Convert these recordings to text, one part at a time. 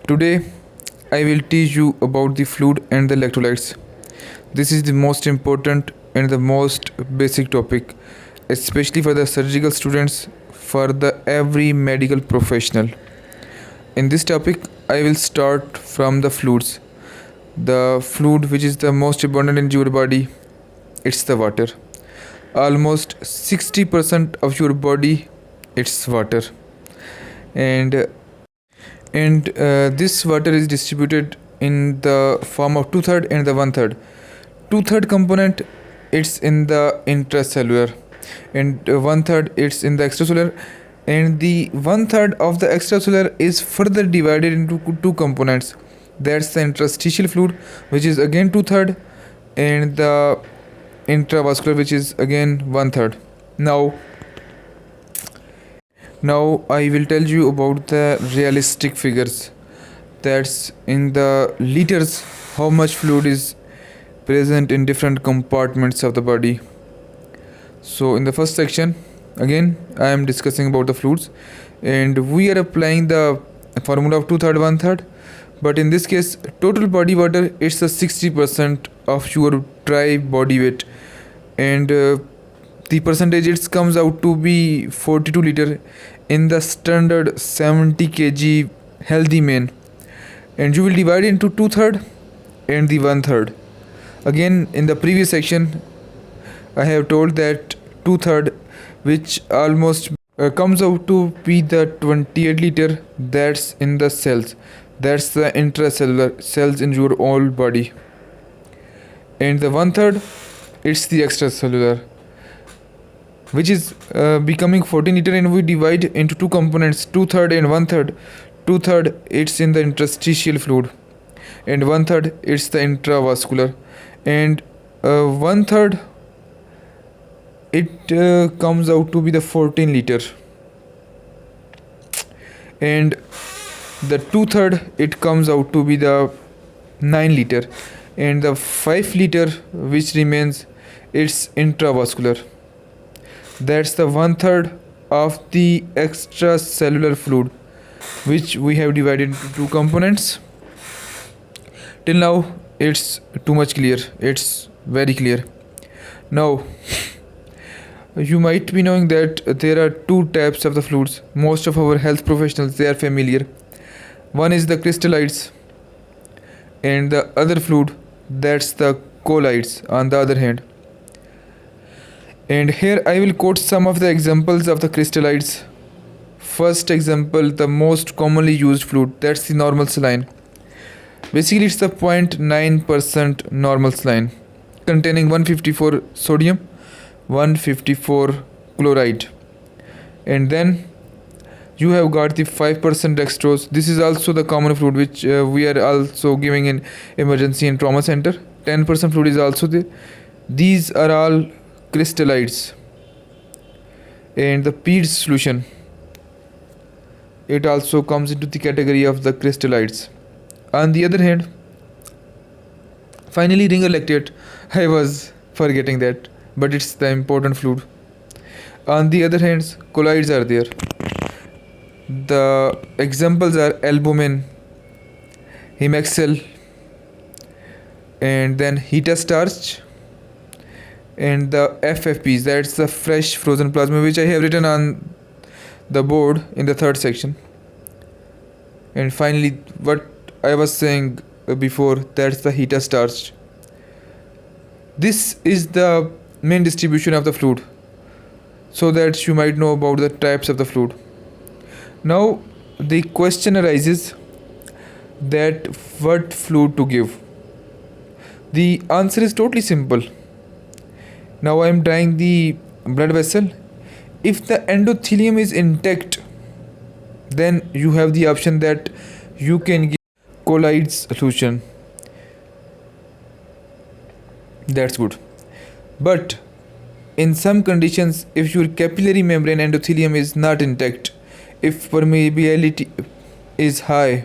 Today, I will teach you about the fluid and the electrolytes. This is the most important and the most basic topic, especially for the surgical students, for the every medical professional. In this topic, I will start from the fluids. The fluid which is the most abundant in your body, it's the water. Almost 60% of your body, it's water. And this water is distributed in the form of two-third and the one-third. Two-third component, it's in the intracellular, and one-third it's in the extracellular, and the one-third of the extracellular is further divided into two components. That's the interstitial fluid, which is again two-third, and the intravascular, which is again one-third. Now I will tell you about the realistic figures. That's in the liters how much fluid is present in different compartments of the body. So in the first section, again I am discussing about the fluids, and we are applying the formula of two-third, one-third. But in this case, total body water, it's a 60% of your dry body weight, and the percentage it comes out to be 42 liter in the standard 70 kg healthy man, and you will divide into two-third and the one-third. Again, in the previous section I have told that two-third, which almost comes out to be the 28 liter, that's in the cells, that's the intracellular cells in your whole body, and the one-third, it's the extracellular, which is becoming 14 liter, and we divide into two components, two-third and one-third. Two-third, it's in the interstitial fluid, and one-third, it's the intravascular, and one-third, it comes out to be the 14 liter, and the two-third, it comes out to be the 9 liter, and the 5 liter which remains, it's intravascular. That's the one-third of the extracellular fluid, which we have divided into two components. Till now it's too much clear, it's very clear. Now you might be knowing that there are two types of the fluids. Most of our health professionals, they are familiar. One is the crystallites, and the other fluid, that's the colloids on the other hand. And here I will quote some of the examples of the crystallites. First example, the most commonly used fluid, that's the normal saline. Basically it's the 0.9% normal saline, containing 154 sodium, 154 chloride, and then you have got the 5% dextrose. This is also the common fluid which we are also giving in emergency and trauma center. 10% fluid is also there. These are all crystallites. And the PEED solution, it also comes into the category of the crystallites. On the other hand, finally ringer lactate, I was forgetting that, but it's the important fluid. On the other hand, colloids are there. The examples are albumin, hemexyl, and then heta starch, and the FFPs, that's the fresh frozen plasma, which I have written on the board in the third section. And finally, what I was saying before, that's the heta starch. This is the main distribution of the fluid, so that you might know about the types of the fluid. Now the question arises that what fluid to give. The answer is totally simple. Now I am drawing the blood vessel. If the endothelium is intact, then you have the option that you can give colloids solution. That's good. But in some conditions, if your capillary membrane endothelium is not intact, if permeability is high,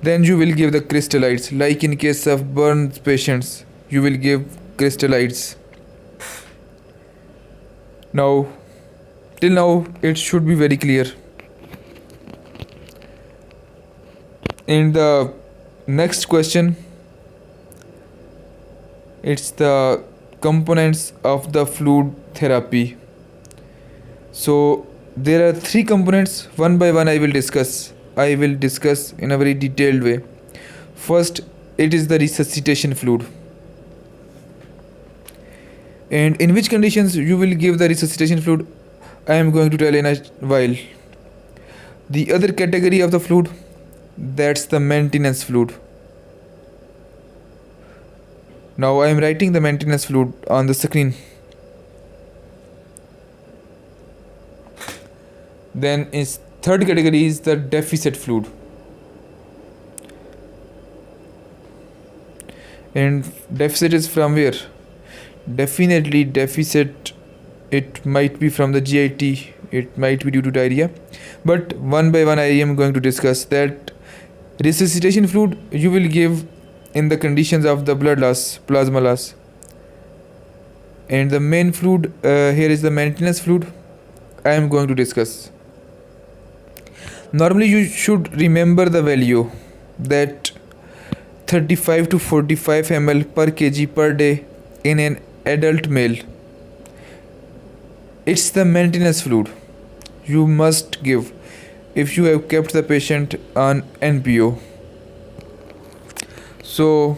then you will give the crystallites. Like in case of burns patients, you will give crystallites. Now, till now, it should be very clear. In the next question, it's the components of the fluid therapy. So there are three components. One by one I will discuss. I will discuss in a very detailed way. First, it is the resuscitation fluid. And in which conditions you will give the resuscitation fluid, I am going to tell in a while. The other category of the fluid, that's the maintenance fluid. Now I am writing the maintenance fluid on the screen. Then is third category is the deficit fluid. And deficit is from where? Definitely deficit, it might be from the GIT, it might be due to diarrhea. But one by one I am going to discuss that resuscitation fluid you will give in the conditions of the blood loss, plasma loss. And the main fluid, here is the maintenance fluid I am going to discuss. Normally you should remember the value that 35 to 45 ml per kg per day in an adult male. It's the maintenance fluid you must give if you have kept the patient on NPO. So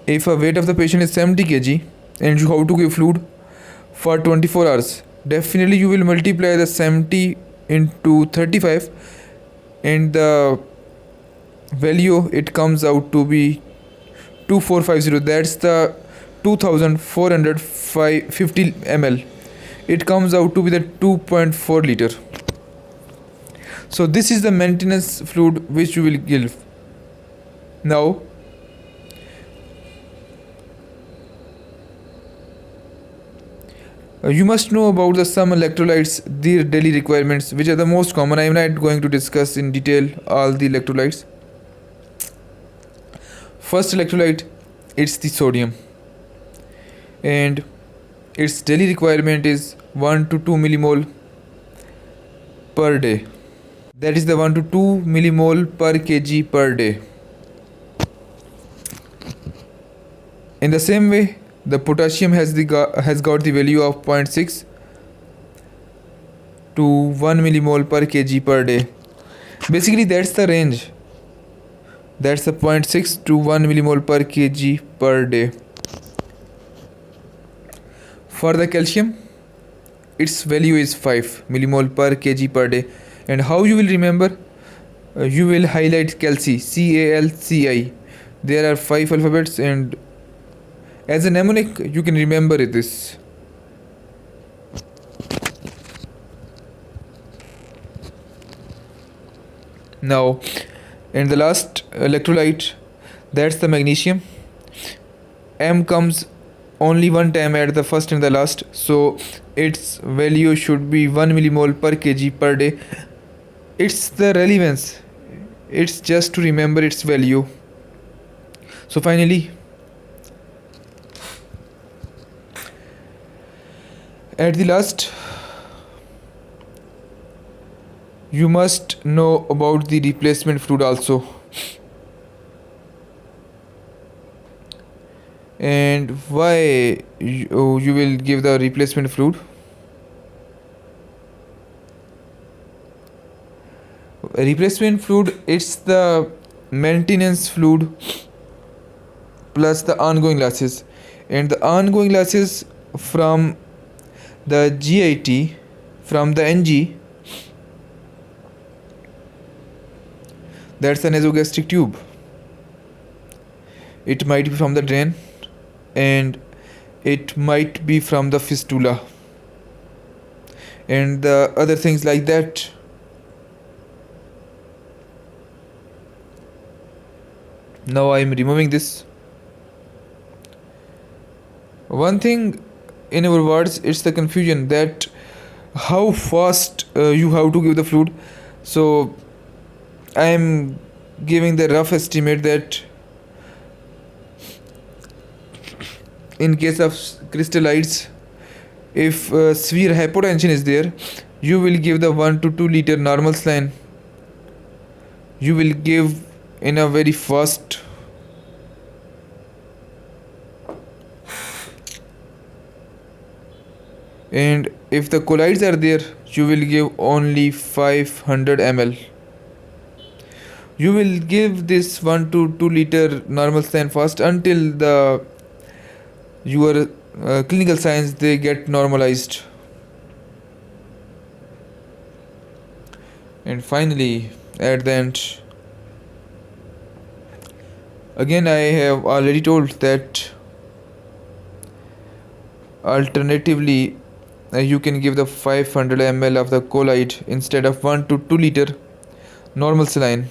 if a weight of the patient is 70 kg and you have to give fluid for 24 hours, definitely you will multiply the 70 into 35 and the value it comes out to be 2450. That's the 2450 ml. It comes out to be the 2.4 liter. So this is the maintenance fluid which you will give. Now you must know about the some electrolytes, their daily requirements, which are the most common. I am not going to discuss in detail all the electrolytes. First electrolyte, it's the sodium, and its daily requirement is 1 to 2 millimole per day. That is the 1 to 2 millimole per kg per day. In the same way, the potassium has got the value of 0.6 to 1 millimole per kg per day. Basically that's the range. That's the 0.6 to 1 millimole per kg per day. For the calcium, its value is 5 millimole per kg per day. And how you will remember? You will highlight calci, CALCI. There are 5 alphabets, and as a mnemonic you can remember this. Now, and the last electrolyte, that's the magnesium. M comes only one time at the first and the last, so its value should be 1 millimole per kg per day. It's the relevance, it's just to remember its value. So finally, at the last, you must know about the replacement fluid also. And why you will give the replacement fluid? Replacement fluid, it's the maintenance fluid plus the ongoing losses, and the ongoing losses from the GIT, from the NG, that's the nasogastric tube. It might be from the drain, and it might be from the fistula, and the other things like that. Now I am removing this. One thing in our words, it's the confusion that how fast you have to give the fluid. So I am giving the rough estimate that in case of crystallites, if severe hypotension is there, you will give the 1 to 2 liter normal saline you will give in a very fast. And if the colloids are there, you will give only 500 ml. You will give this 1 to 2 liter normal saline fast until the your clinical signs they get normalized. And finally, at the end, again I have already told that alternatively you can give the 500 ml of the colloid instead of 1 to 2 liter normal saline.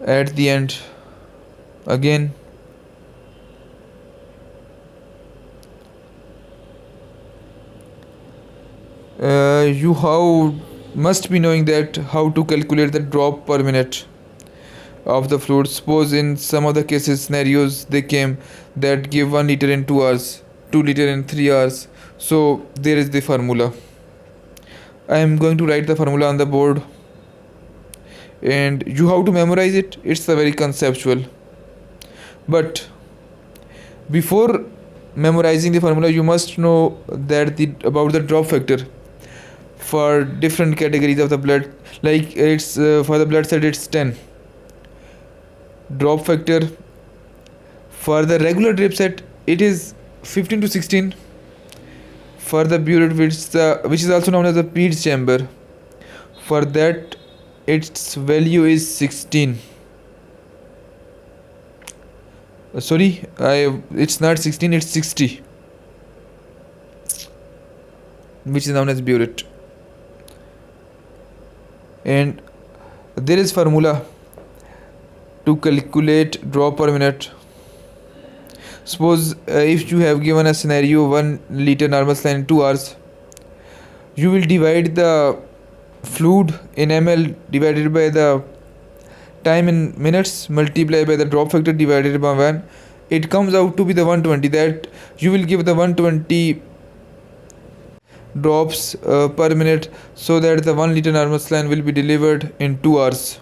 At the end, again, you how must be knowing that how to calculate the drop per minute of the fluid. Suppose in some of the cases scenarios they came that give 1 liter in 2 hours, 2 liter in 3 hours. So there is the formula. I am going to write the formula on the board, and you have to memorize it. It's a very conceptual, but before memorizing the formula you must know that about the drop factor for different categories of the blood. Like it's for the blood set it's 10 drop factor. For the regular drip set it is 15 to 16. For the burette which is also known as the Pete's chamber, for that its value is 16. Sorry, it's not 16, it's 60, which is known as burette. And there is formula to calculate drop per minute. Suppose if you have given a scenario 1 liter normal saline in 2 hours, you will divide the fluid in ml divided by the time in minutes multiplied by the drop factor divided by 1. It comes out to be the 120. That you will give the 120 drops per minute, so that the 1 liter normal saline will be delivered in 2 hours.